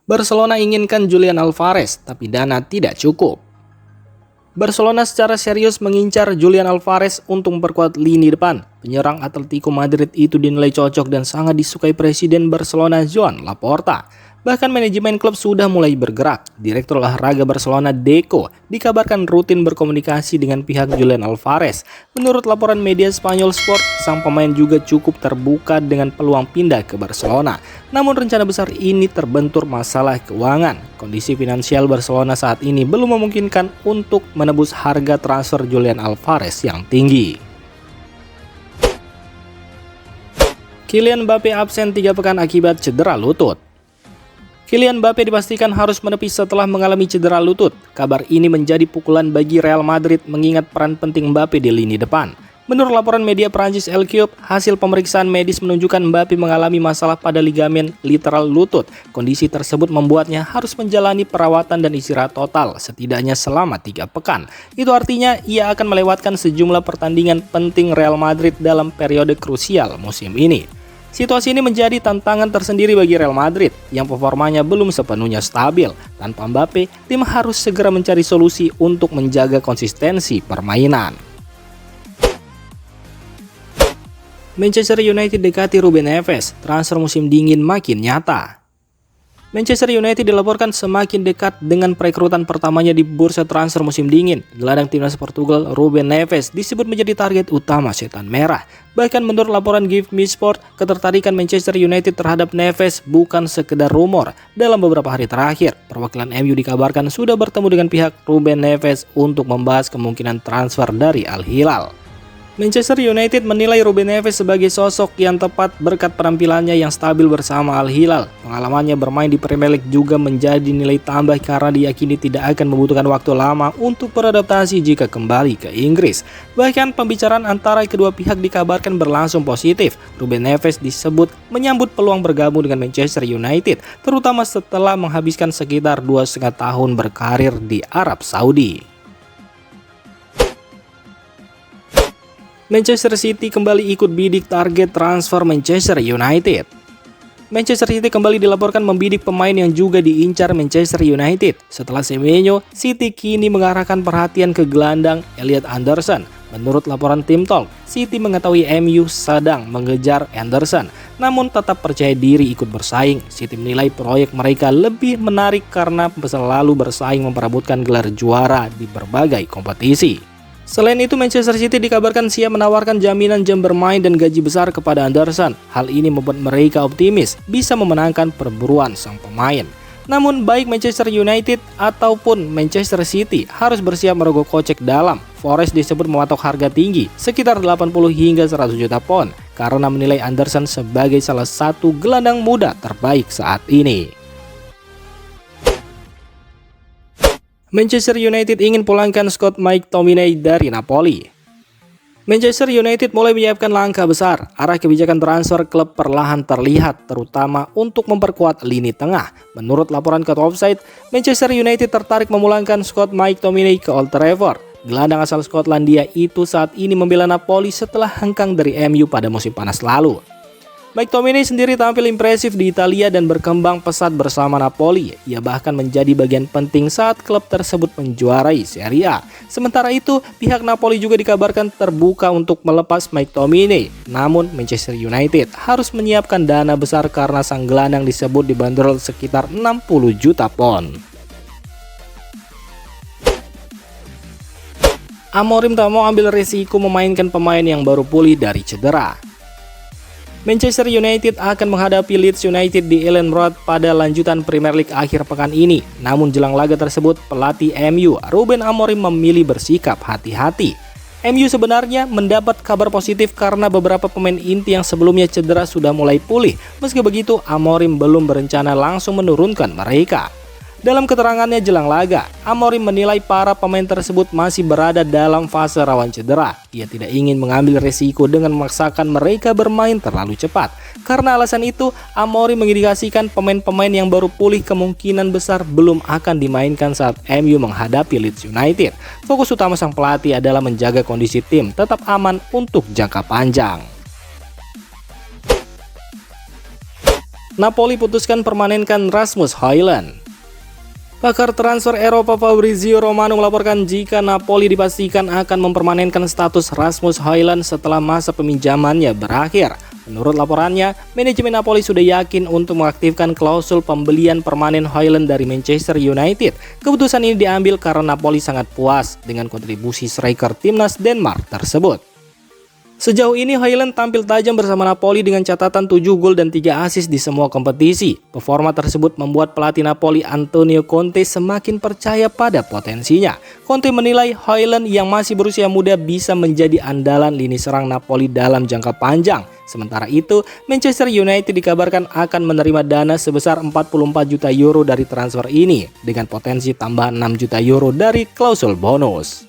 Barcelona inginkan Julian Alvarez, tapi dana tidak cukup. Barcelona secara serius mengincar Julian Alvarez untuk memperkuat lini depan. Penyerang Atletico Madrid itu dinilai cocok dan sangat disukai Presiden Barcelona Joan Laporta. Bahkan manajemen klub sudah mulai bergerak. Direktur olahraga Barcelona Deco dikabarkan rutin berkomunikasi dengan pihak Julian Alvarez. Menurut laporan media Spanyol Sport, sang pemain juga cukup terbuka dengan peluang pindah ke Barcelona. Namun rencana besar ini terbentur masalah keuangan. Kondisi finansial Barcelona saat ini belum memungkinkan untuk menebus harga transfer Julian Alvarez yang tinggi. Kylian Mbappe absen 3 pekan akibat cedera lutut. Kylian Mbappe dipastikan harus menepis setelah mengalami cedera lutut. Kabar ini menjadi pukulan bagi Real Madrid mengingat peran penting Mbappe di lini depan. Menurut laporan media Prancis L'Equipe, hasil pemeriksaan medis menunjukkan Mbappe mengalami masalah pada ligamen lateral lutut. Kondisi tersebut membuatnya harus menjalani perawatan dan istirahat total setidaknya selama 3 pekan. Itu artinya ia akan melewatkan sejumlah pertandingan penting Real Madrid dalam periode krusial musim ini. Situasi ini menjadi tantangan tersendiri bagi Real Madrid yang performanya belum sepenuhnya stabil. Tanpa Mbappe, tim harus segera mencari solusi untuk menjaga konsistensi permainan. Manchester United dekati Ruben Neves, transfer musim dingin makin nyata. Manchester United dilaporkan semakin dekat dengan perekrutan pertamanya di bursa transfer musim dingin. Gelandang timnas Portugal Ruben Neves disebut menjadi target utama setan merah. Bahkan menurut laporan Give Me Sport, ketertarikan Manchester United terhadap Neves bukan sekedar rumor. Dalam beberapa hari terakhir, perwakilan MU dikabarkan sudah bertemu dengan pihak Ruben Neves untuk membahas kemungkinan transfer dari Al Hilal. Manchester United menilai Ruben Neves sebagai sosok yang tepat berkat penampilannya yang stabil bersama Al Hilal. Pengalamannya bermain di Premier League juga menjadi nilai tambah karena diyakini tidak akan membutuhkan waktu lama untuk beradaptasi jika kembali ke Inggris. Bahkan pembicaraan antara kedua pihak dikabarkan berlangsung positif. Ruben Neves disebut menyambut peluang bergabung dengan Manchester United, terutama setelah menghabiskan sekitar 2,5 tahun berkarir di Arab Saudi. Manchester City kembali ikut bidik target transfer Manchester United. Manchester City kembali dilaporkan membidik pemain yang juga diincar Manchester United. Setelah Semenyo, City kini mengarahkan perhatian ke gelandang Elliot Anderson. Menurut laporan Tim Talk, City mengetahui MU sedang mengejar Anderson, namun tetap percaya diri ikut bersaing. City menilai proyek mereka lebih menarik karena selalu bersaing memperebutkan gelar juara di berbagai kompetisi. Selain itu, Manchester City dikabarkan siap menawarkan jaminan jam bermain dan gaji besar kepada Anderson. Hal ini membuat mereka optimis bisa memenangkan perburuan sang pemain. Namun baik Manchester United ataupun Manchester City harus bersiap merogoh kocek dalam. Forest disebut mematok harga tinggi sekitar 80 hingga 100 juta pound karena menilai Anderson sebagai salah satu gelandang muda terbaik saat ini. Manchester United ingin pulangkan Scott McTominay dari Napoli. Manchester United mulai menyiapkan langkah besar. Arah kebijakan transfer klub perlahan terlihat, terutama untuk memperkuat lini tengah. Menurut laporan ke Offside, Manchester United tertarik memulangkan Scott McTominay ke Old Trafford. Gelandang asal Skotlandia itu saat ini membela Napoli setelah hengkang dari MU pada musim panas lalu. McTominay sendiri tampil impresif di Italia dan berkembang pesat bersama Napoli. Ia bahkan menjadi bagian penting saat klub tersebut menjuarai Serie A. Sementara itu, pihak Napoli juga dikabarkan terbuka untuk melepas McTominay. Namun, Manchester United harus menyiapkan dana besar karena sang gelandang disebut dibanderol sekitar 60 juta pound. Amorim tak mau ambil risiko memainkan pemain yang baru pulih dari cedera. Manchester United akan menghadapi Leeds United di Elland Road pada lanjutan Premier League akhir pekan ini. Namun jelang laga tersebut, pelatih MU Ruben Amorim memilih bersikap hati-hati. MU sebenarnya mendapat kabar positif karena beberapa pemain inti yang sebelumnya cedera sudah mulai pulih. Meski begitu, Amorim belum berencana langsung menurunkan mereka. Dalam keterangannya jelang laga, Amorim menilai para pemain tersebut masih berada dalam fase rawan cedera. Ia tidak ingin mengambil resiko dengan memaksakan mereka bermain terlalu cepat. Karena alasan itu, Amorim mengindikasikan pemain-pemain yang baru pulih kemungkinan besar belum akan dimainkan saat MU menghadapi Leeds United. Fokus utama sang pelatih adalah menjaga kondisi tim tetap aman untuk jangka panjang. Napoli putuskan permanenkan Rasmus Højlund. Pakar transfer Eropa Fabrizio Romano melaporkan jika Napoli dipastikan akan mempermanenkan status Rasmus Højlund setelah masa peminjamannya berakhir. Menurut laporannya, manajemen Napoli sudah yakin untuk mengaktifkan klausul pembelian permanen Højlund dari Manchester United. Keputusan ini diambil karena Napoli sangat puas dengan kontribusi striker timnas Denmark tersebut. Sejauh ini Højlund tampil tajam bersama Napoli dengan catatan 7 gol dan 3 assist di semua kompetisi. Performa tersebut membuat pelatih Napoli Antonio Conte semakin percaya pada potensinya. Conte menilai Højlund yang masih berusia muda bisa menjadi andalan lini serang Napoli dalam jangka panjang. Sementara itu, Manchester United dikabarkan akan menerima dana sebesar 44 juta euro dari transfer ini dengan potensi tambahan 6 juta euro dari klausul bonus.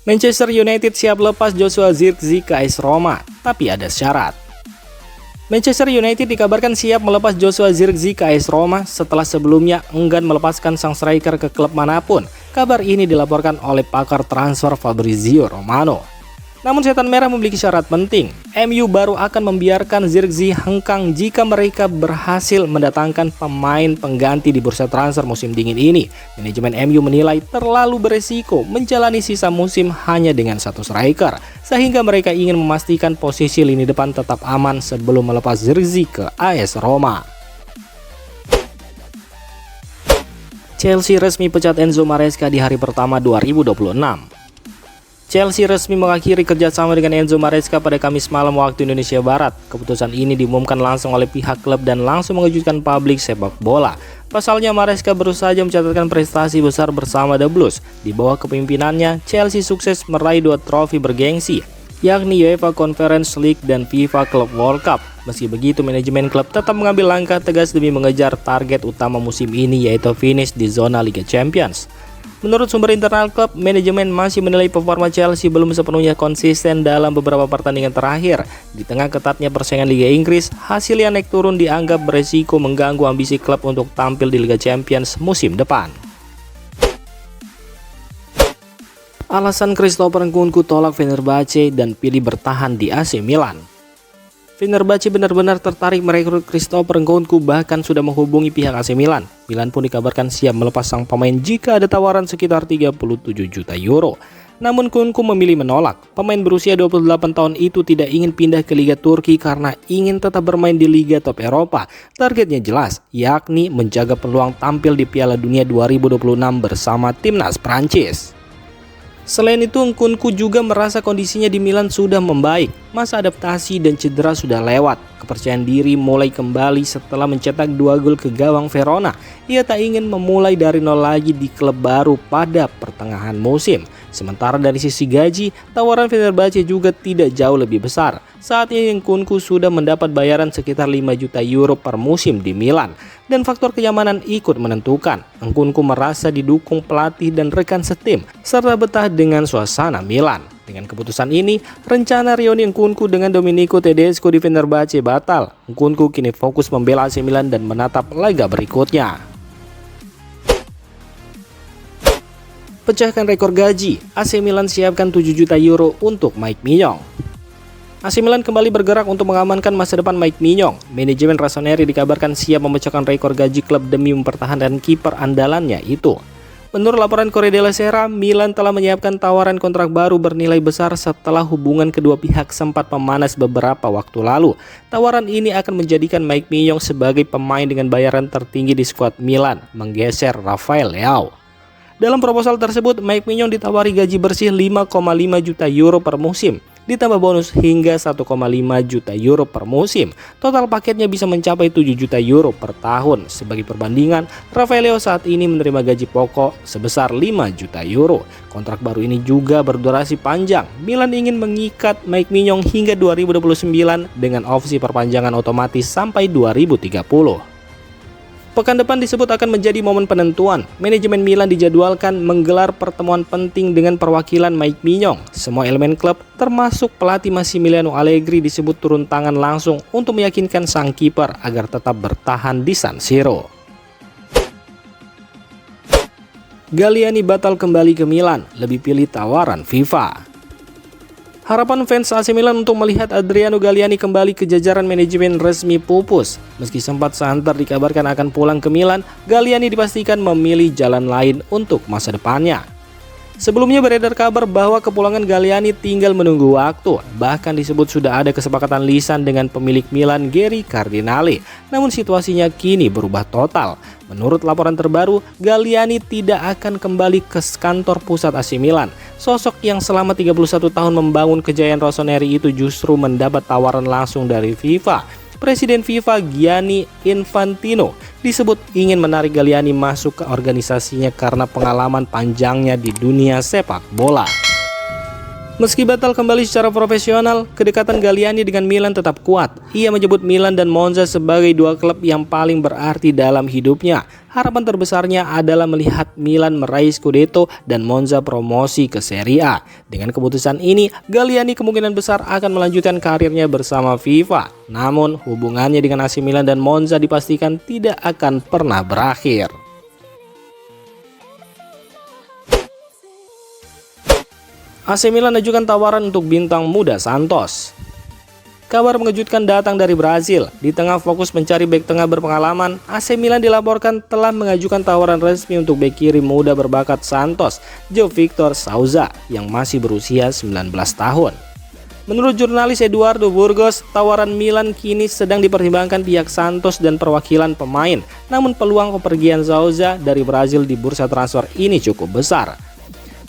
Manchester United siap lepas Joshua Zirkzee ke AS Roma, tapi ada syarat. Manchester United dikabarkan siap melepas Joshua Zirkzee ke AS Roma setelah sebelumnya enggan melepaskan sang striker ke klub manapun. Kabar ini dilaporkan oleh pakar transfer Fabrizio Romano. Namun setan merah memiliki syarat penting. MU baru akan membiarkan Zirkzee hengkang jika mereka berhasil mendatangkan pemain pengganti di bursa transfer musim dingin ini. Manajemen MU menilai terlalu beresiko menjalani sisa musim hanya dengan satu striker, sehingga mereka ingin memastikan posisi lini depan tetap aman sebelum melepas Zirkzee ke AS Roma. Chelsea resmi pecat Enzo Maresca di hari pertama 2026. Chelsea resmi mengakhiri kerjasama dengan Enzo Maresca pada Kamis malam waktu Indonesia Barat. Keputusan ini diumumkan langsung oleh pihak klub dan langsung mengejutkan publik sepak bola. Pasalnya Maresca baru saja mencatatkan prestasi besar bersama The Blues. Di bawah kepemimpinannya, Chelsea sukses meraih 2 trofi bergengsi, yakni UEFA Conference League dan FIFA Club World Cup. Meski begitu, manajemen klub tetap mengambil langkah tegas demi mengejar target utama musim ini, yaitu finish di zona Liga Champions. Menurut sumber internal klub, manajemen masih menilai performa Chelsea belum sepenuhnya konsisten dalam beberapa pertandingan terakhir. Di tengah ketatnya persaingan Liga Inggris, hasil yang naik turun dianggap beresiko mengganggu ambisi klub untuk tampil di Liga Champions musim depan. Alasan Christopher Nkunku tolak Fenerbahce dan pilih bertahan di AC Milan. Fenerbahce benar-benar tertarik merekrut Christopher Nkunku, bahkan sudah menghubungi pihak AC Milan. Milan pun dikabarkan siap melepas sang pemain jika ada tawaran sekitar 37 juta euro. Namun Nkunku memilih menolak. Pemain berusia 28 tahun itu tidak ingin pindah ke Liga Turki karena ingin tetap bermain di Liga Top Eropa. Targetnya jelas, yakni menjaga peluang tampil di Piala Dunia 2026 bersama timnas Prancis. Selain itu, Nkunku juga merasa kondisinya di Milan sudah membaik. Masa adaptasi dan cedera sudah lewat. Kepercayaan diri mulai kembali setelah mencetak 2 gol ke gawang Verona. Ia tak ingin memulai dari nol lagi di klub baru pada pertengahan musim. Sementara dari sisi gaji, tawaran Fenerbahce juga tidak jauh lebih besar. Saat ini Nkunku sudah mendapat bayaran sekitar 5 juta euro per musim di Milan. Dan faktor kenyamanan ikut menentukan. Nkunku merasa didukung pelatih dan rekan setim, serta betah dengan suasana Milan. Dengan keputusan ini, rencana reuni Nkunku dengan Domenico Tedesco di Fenerbahce batal. Nkunku kini fokus membela AC Milan dan menatap laga berikutnya. Pecahkan rekor gaji, AC Milan siapkan 7 juta euro untuk Mike Maignan. AC Milan kembali bergerak untuk mengamankan masa depan Mike Maignan. Manajemen Rossoneri dikabarkan siap memecahkan rekor gaji klub demi mempertahankan kiper andalannya itu. Menurut laporan Corriere della Sera, Milan telah menyiapkan tawaran kontrak baru bernilai besar setelah hubungan kedua pihak sempat memanas beberapa waktu lalu. Tawaran ini akan menjadikan Mike Maignan sebagai pemain dengan bayaran tertinggi di skuad Milan, menggeser Rafael Leao. Dalam proposal tersebut, Mike Maignan ditawari gaji bersih 5,5 juta euro per musim, ditambah bonus hingga 1,5 juta euro per musim. Total paketnya bisa mencapai 7 juta euro per tahun. Sebagai perbandingan, Rafael Leao saat ini menerima gaji pokok sebesar 5 juta euro. Kontrak baru ini juga berdurasi panjang. Milan ingin mengikat Mike Maignan hingga 2029 dengan opsi perpanjangan otomatis sampai 2030. Pekan depan disebut akan menjadi momen penentuan. Manajemen Milan dijadwalkan menggelar pertemuan penting dengan perwakilan Mike Maignan. Semua elemen klub, termasuk pelatih Massimiliano Allegri, disebut turun tangan langsung untuk meyakinkan sang kiper agar tetap bertahan di San Siro. Galliani batal kembali ke Milan, lebih pilih tawaran FIFA. Harapan fans AC Milan untuk melihat Adriano Galliani kembali ke jajaran manajemen resmi pupus. Meski sempat santer dikabarkan akan pulang ke Milan, Galliani dipastikan memilih jalan lain untuk masa depannya. Sebelumnya beredar kabar bahwa kepulangan Galliani tinggal menunggu waktu. Bahkan disebut sudah ada kesepakatan lisan dengan pemilik Milan Gary Cardinale. Namun situasinya kini berubah total. Menurut laporan terbaru, Galliani tidak akan kembali ke kantor pusat AC Milan. Sosok yang selama 31 tahun membangun kejayaan rossoneri itu justru mendapat tawaran langsung dari FIFA. Presiden FIFA Gianni Infantino disebut ingin menarik Galliani masuk ke organisasinya karena pengalaman panjangnya di dunia sepak bola. Meski batal kembali secara profesional, kedekatan Galliani dengan Milan tetap kuat. Ia menyebut Milan dan Monza sebagai dua klub yang paling berarti dalam hidupnya. Harapan terbesarnya adalah melihat Milan meraih Scudetto dan Monza promosi ke Serie A. Dengan keputusan ini, Galliani kemungkinan besar akan melanjutkan karirnya bersama FIFA. Namun, hubungannya dengan AC Milan dan Monza dipastikan tidak akan pernah berakhir. AC Milan ajukan tawaran untuk bintang muda Santos. Kabar mengejutkan datang dari Brazil. Di tengah fokus mencari bek tengah berpengalaman, AC Milan dilaporkan telah mengajukan tawaran resmi untuk bek kiri muda berbakat Santos, João Victor Souza, yang masih berusia 19 tahun. Menurut jurnalis Eduardo Burgos, tawaran Milan kini sedang dipertimbangkan pihak Santos dan perwakilan pemain. Namun peluang kepergian Souza dari Brazil di bursa transfer ini cukup besar.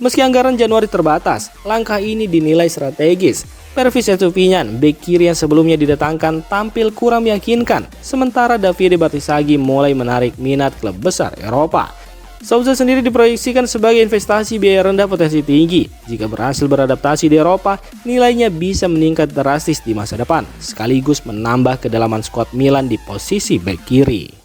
Meski anggaran Januari terbatas, langkah ini dinilai strategis. Pervis Estupiñán, bek kiri yang sebelumnya didatangkan, tampil kurang meyakinkan, sementara Davide Batisaghi mulai menarik minat klub besar Eropa. Souza sendiri diproyeksikan sebagai investasi biaya rendah potensi tinggi. Jika berhasil beradaptasi di Eropa, nilainya bisa meningkat drastis di masa depan, sekaligus menambah kedalaman skuad Milan di posisi bek kiri.